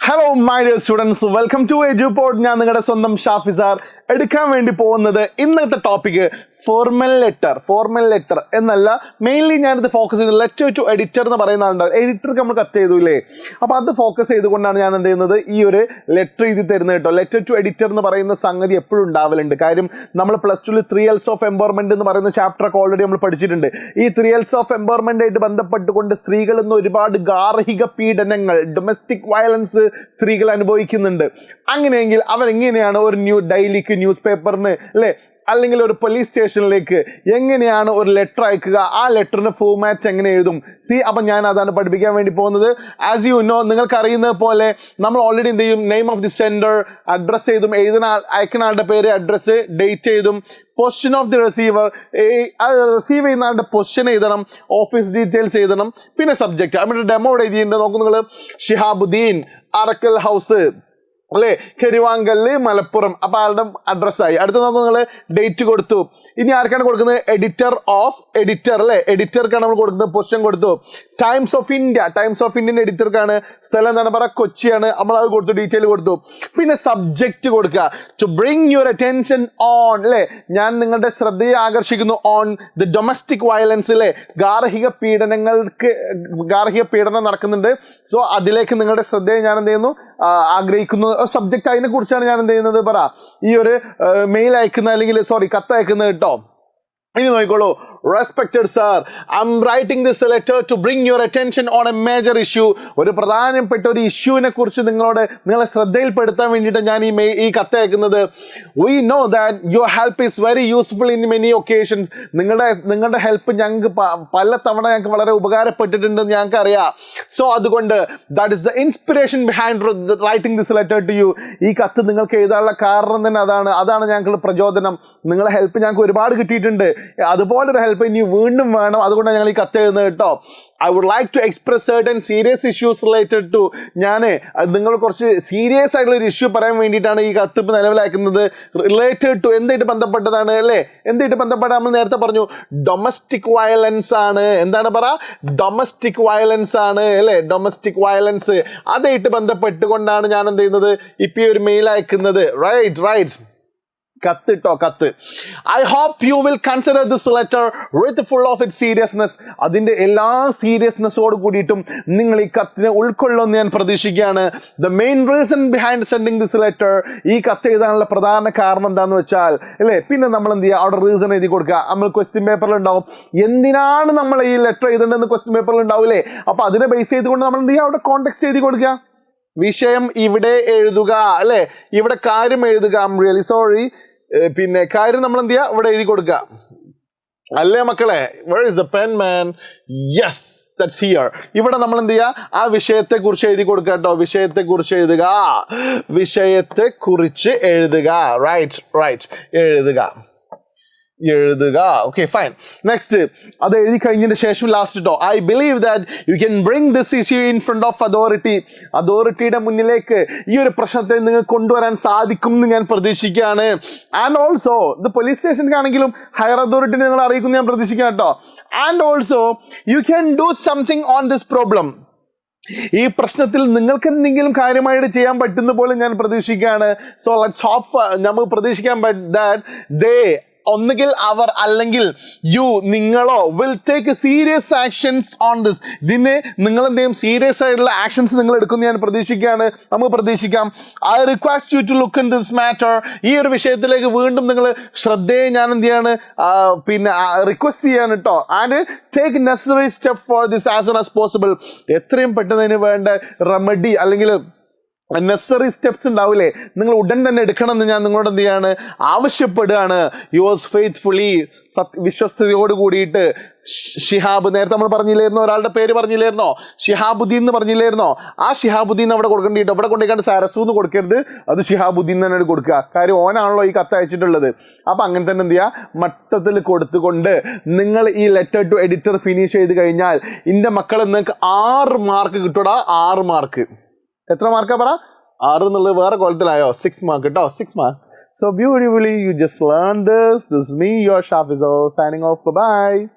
Hello my dear students, welcome to Edupod. ഞാൻ നിങ്ങളുടെ സ്വന്തം ഷാഫിസാർ. എടുക്കാൻ വേണ്ടി പോകുന്നത് ഇന്നത്തെ ടോപ്പിക്ക് ഫോർമൽ ലെറ്റർ എന്നല്ല, മെയിൻലി ഞാനിത് ഫോക്കസ് ചെയ്ത് ലെറ്റർ ടു എഡിറ്റർ എന്ന് പറയുന്ന ആളുണ്ട്. എഡിറ്റർക്ക് നമ്മൾ കത്ത് ചെയ്തൂല്ലേ, അപ്പോൾ അത് ഫോക്കസ് ചെയ്തുകൊണ്ടാണ് ഞാൻ എന്ത് ചെയ്യുന്നത്, ഈ ഒരു ലെറ്റർ എഴുതി തരുന്നത് കേട്ടോ. ലെറ്റർ ടു എഡിറ്റർ എന്ന് പറയുന്ന സംഗതി എപ്പോഴും ഉണ്ടാവലുണ്ട്. കാര്യം നമ്മൾ പ്ലസ് ടുവിൽ 3 L's ഓഫ് എംപവർമെന്റ് എന്ന് പറയുന്ന ചാപ്റ്ററൊക്കെ ഓൾറെഡി നമ്മൾ പഠിച്ചിട്ടുണ്ട്. ഈ 3 L's ഓഫ് എംപവർമെന്റ് ആയിട്ട് ബന്ധപ്പെട്ടുകൊണ്ട് സ്ത്രീകളിൽ നിന്ന് ഒരുപാട് ഗാർഹിക പീഡനങ്ങൾ, ഡൊമസ്റ്റിക് വയലൻസ് സ്ത്രീകൾ അനുഭവിക്കുന്നുണ്ട്. അങ്ങനെയെങ്കിൽ അവരെങ്ങനെയാണ് ഒരു ഡെയിലിക്ക് ന്യൂസ് പേപ്പറിന് അല്ലേ, അല്ലെങ്കിൽ ഒരു പോലീസ് സ്റ്റേഷനിലേക്ക് എങ്ങനെയാണ് ഒരു ലെറ്റർ അയക്കുക, ആ ലെറ്ററിന് ഫോർമാറ്റ് എങ്ങനെ എഴുതും? അപ്പം ഞാൻ അതാണ് പഠിപ്പിക്കാൻ വേണ്ടി പോകുന്നത്. ആസ് യു നോ, നിങ്ങൾക്ക് അറിയുന്നത് പോലെ നമ്മൾ ഓൾറെഡി എന്ത് ചെയ്യും, name of the sender, address എഴുതും, അയക്കുന്ന ആളുടെ പേര്, അഡ്രസ്സ്, ഡേറ്റ് എഴുതും, position of the receiver, receive ചെയ്യുന്ന ആളുടെ പൊസിഷൻ എഴുതണം, ഓഫീസ് ഡീറ്റെയിൽസ് എഴുതണം, പിന്നെ സബ്ജക്റ്റ്. അവിടെ ഡെമോ എഴുതിയിട്ടുണ്ട്, നോക്കൂ നിങ്ങൾ. ഷിഹാബുദ്ദീൻ, അറക്കൽ ഹൗസ് അല്ലേ, കരിവാങ്കല്ല്, മലപ്പുറം. അപ്പോൾ ആളുടെ അഡ്രസ്സായി. അടുത്ത നോക്കൂ നിങ്ങൾ, ഡേറ്റ് കൊടുത്തു. ഇനി ആർക്കാണ് കൊടുക്കുന്നത്? എഡിറ്റർ അല്ലേ, എഡിറ്റർക്കാണ് നമ്മൾ കൊടുക്കുന്നത്, പൊസിഷൻ കൊടുത്തു. ടൈംസ് ഓഫ് ഇന്ത്യൻ എഡിറ്റർക്കാണ്. സ്ഥലം എന്താണ് പറയുക, കൊച്ചിയാണ്. നമ്മൾ അത് കൊടുത്തു, ഡീറ്റെയിൽ കൊടുത്തു. പിന്നെ സബ്ജക്റ്റ് കൊടുക്കുക, to bring your attention on അല്ലേ, ഞാൻ നിങ്ങളുടെ ശ്രദ്ധയെ ആകർഷിക്കുന്നു, ഓൺ ദി ഡൊമസ്റ്റിക് വയലൻസ് അല്ലേ, ഗാർഹിക പീഡനം നടക്കുന്നുണ്ട്. സോ അതിലേക്ക് നിങ്ങളുടെ ശ്രദ്ധയെ ഞാൻ എന്ത് ചെയ്യുന്നു, ആഗ്രഹിക്കുന്നു. സബ്ജക്റ്റ് അതിനെ കുറിച്ചാണ് ഞാൻ എന്ത് ചെയ്യുന്നത്, ഈ ഒരു മെയിൽ അയക്കുന്ന അല്ലെങ്കിൽ കത്ത് അയക്കുന്നത് കേട്ടോ. ഇനി നോക്കിക്കോളൂ. Respected sir, I am writing this letter to bring your attention on a major issue. ഒരു പ്രധാനപ്പെട്ട ഒരു ഇഷ്യൂവിനെ കുറിച്ച് നിങ്ങളെ ശ്രദ്ധയിൽപ്പെടുത്താൻ വേണ്ടിയിട്ട് ഞാൻ ഈ കത്ത് അയക്കുന്നത്. We know that your help is very useful in many occasions. നിങ്ങളുടെ ഹെൽപ്പ് ഞങ്ങൾക്ക് പല തവണ ഞങ്ങൾക്ക് വളരെ ഉപകാരപ്പെട്ടിട്ടുണ്ടെന്ന് ഞങ്ങൾക്ക് അറിയാം. സോ അതുകൊണ്ട് that is the inspiration behind writing this letter to you. ഈ കത്ത് നിങ്ങൾക്ക് എഴുതാനുള്ള കാരണം തന്നെ അതാണ് ഞങ്ങൾക്ക് പ്രചോദനം. നിങ്ങളെ ഹെൽപ്പ് ഞങ്ങൾക്ക് ഒരുപാട് കിട്ടിയിട്ടുണ്ട്, അതുപോലൊരു ഹെൽപ്പ് ഇനി വീണ്ടും വേണം. അതുകൊണ്ടാണ് ഞങ്ങൾ ഈ കത്ത് എഴുതുന്നത് കേട്ടോ. I would like to express certain serious issues related to. നിങ്ങൾ കുറച്ച് സീരിയസ് ആയിട്ടുള്ള ഒരു ഇഷ്യൂ പറയാൻ വേണ്ടിയിട്ടാണ് ഈ കത്ത് ഇപ്പോൾ നിലവിലാക്കുന്നത്. റിലേറ്റഡ് ടു എന്തായിട്ട് ബന്ധപ്പെട്ടതാണ് അല്ലേ, എന്തായിട്ട് ബന്ധപ്പെട്ട നമ്മൾ നേരത്തെ പറഞ്ഞു, ഡൊമസ്റ്റിക് വയലൻസ് ആണ്. എന്താണ് ഡൊമസ്റ്റിക് വയലൻസ് ആണ് അല്ലേ, ഡൊമസ്റ്റിക് വയലൻസ്. അതായിട്ട് ബന്ധപ്പെട്ടുകൊണ്ടാണ് ഞാൻ എന്ത് ചെയ്യുന്നത്, ഇപ്പം ഈ ഒരു മെയിൽ അയക്കുന്നത്. റൈറ്റ് കത്ത്. I hope you will consider this letter with full of it seriousness. അതിൻ്റെ എല്ലാ സീരിയസ്നെസ്സോട് കൂടിയിട്ടും നിങ്ങൾ ഈ കത്തിനെ ഉൾക്കൊള്ളുമെന്ന് ഞാൻ പ്രതീക്ഷിക്കുകയാണ്. The main reason behind sending this letter, ഈ കത്ത് എഴുതാനുള്ള പ്രധാന കാരണം എന്താണെന്ന് വെച്ചാൽ അല്ലേ, പിന്നെ നമ്മൾ എന്ത് ചെയ്യുക, അവിടെ റീസൺ എഴുതി കൊടുക്കുക. നമ്മൾ ക്വസ്റ്റ്യൻ പേപ്പറിൽ ഉണ്ടാവും, എന്തിനാണ് നമ്മൾ ഈ ലെറ്റർ എഴുതേണ്ടതെന്ന് ക്വസ്റ്റ്യൻ പേപ്പറിൽ ഉണ്ടാവില്ലേ. അപ്പോൾ അതിനെ ബേസ് ചെയ്തുകൊണ്ട് നമ്മൾ എന്ത് ചെയ്യുക, അവിടെ കോണ്ടെക്സ്റ്റ് എഴുതി കൊടുക്കുക. വിഷയം ഇവിടെ എഴുതുക അല്ലേ, ഇവിടെ കാര്യം എഴുതുക. I am really sorry. പിന്നെ കാര്യം നമ്മൾ എന്ത് ചെയ്യുക, ഇവിടെ എഴുതി കൊടുക്കുക അല്ലേ മക്കളെ. Where is the pen man? Yes, that's here. ഇവിടെ നമ്മൾ എന്ത് ചെയ്യുക, ആ വിഷയത്തെക്കുറിച്ച് എഴുതി കൊടുക്കുക കേട്ടോ. വിഷയത്തെക്കുറിച്ച് എഴുതുക. റൈറ്റ് എഴുതുക. Okay, fine. നെക്സ്റ്റ്, അത് എഴുതി കഴിഞ്ഞതിന് ശേഷം ലാസ്റ്റ് കേട്ടോ, I believe that you can bring this issue in front of അതോറിറ്റിയുടെ മുന്നിലേക്ക് ഈ ഒരു പ്രശ്നത്തെ നിങ്ങൾക്ക് കൊണ്ടുവരാൻ സാധിക്കും എന്ന് ഞാൻ പ്രതീക്ഷിക്കുകയാണ്. ആൻഡ് ഓൾസോ ഇത് പോലീസ് സ്റ്റേഷനിലാണെങ്കിലും ഹയർ അതോറിറ്റി നിങ്ങൾ അറിയിക്കും ഞാൻ പ്രതീക്ഷിക്കാം കേട്ടോ. And also you can do something on this problem. ഈ പ്രശ്നത്തിൽ നിങ്ങൾക്ക് എന്തെങ്കിലും കാര്യമായിട്ട് ചെയ്യാൻ പറ്റുന്ന പോലെ ഞാൻ പ്രതീക്ഷിക്കുകയാണ്. സോ ലെറ്റ്സ് ഹോപ്പ്, നമുക്ക് പ്രതീക്ഷിക്കാൻ ദാറ്റ് ദേ, ഒന്നുകിൽ അവർ അല്ലെങ്കിൽ നിങ്ങളോ will take serious actions on this. ഇതിന് നിങ്ങൾ എന്ത് ചെയ്യും, സീരിയസ് ആയിട്ടുള്ള ആക്ഷൻസ് നിങ്ങൾ എടുക്കുന്ന ഞാൻ പ്രതീക്ഷിക്കുകയാണ്. നമുക്ക് പ്രതീക്ഷിക്കാം. I request you to look in this matter. ഈ ഒരു വിഷയത്തിലേക്ക് വീണ്ടും നിങ്ങൾ ശ്രദ്ധയെ ഞാൻ എന്ത് ചെയ്യാണ്, പിന്നെ റിക്വസ്റ്റ് ചെയ്യാൻ കേട്ടോ. And take necessary step for this as soon as possible. എത്രയും പെട്ടെന്ന് വേണ്ട റെമഡി അല്ലെങ്കിൽ നെസസറി സ്റ്റെപ്സ് ഉണ്ടാവില്ലേ, നിങ്ങൾ ഉടൻ തന്നെ എടുക്കണമെന്ന് ഞാൻ നിങ്ങളോട് എന്ത് ചെയ്യാണ്, ആവശ്യപ്പെടുകയാണ്. യുവേഴ്സ് ഫെയ്ത്ത്ഫുള്ളി, വിശ്വസ്തയോട് കൂടിയിട്ട് ഷിഹാബ്. നേരത്തെ നമ്മൾ പറഞ്ഞില്ലായിരുന്നോ, ഒരാളുടെ പേര് പറഞ്ഞില്ലായിരുന്നോ, ഷിഹാബുദ്ദീൻ എന്ന് പറഞ്ഞില്ലായിരുന്നോ? ആ ഷിഹാബുദ്ദീൻ അവിടെ കൊടുക്കേണ്ടിട്ടോ. ഇവിടെ കൊണ്ടുപോയിക്കാണ്ട് സരസു എന്ന് കൊടുക്കരുത്, അത് ഷിഹാബുദ്ദീൻ തന്നെ കൊടുക്കുക. കാര്യം ഓനാണല്ലോ ഈ കത്ത് അയച്ചിട്ടുള്ളത്. അപ്പം അങ്ങനെ തന്നെ എന്ത് ചെയ്യുക, മട്ടത്തിൽ കൊടുത്തുകൊണ്ട് നിങ്ങൾ ഈ ലെറ്റർ ടു എഡിറ്റർ ഫിനിഷ് ചെയ്ത് കഴിഞ്ഞാൽ എൻ്റെ മക്കൾ നിങ്ങൾക്ക് 6 മാർക്ക് കിട്ടൂടാ. 6 മാർക്ക്. എത്ര മാർക്കാ 6 എന്നുള്ളത് വേറെ കോലത്തിലായോ? 6 മാർക്ക് കേട്ടോ, 6 mark. So beautifully you just learned this. This is me, your Shafizo, signing off. Bye-bye.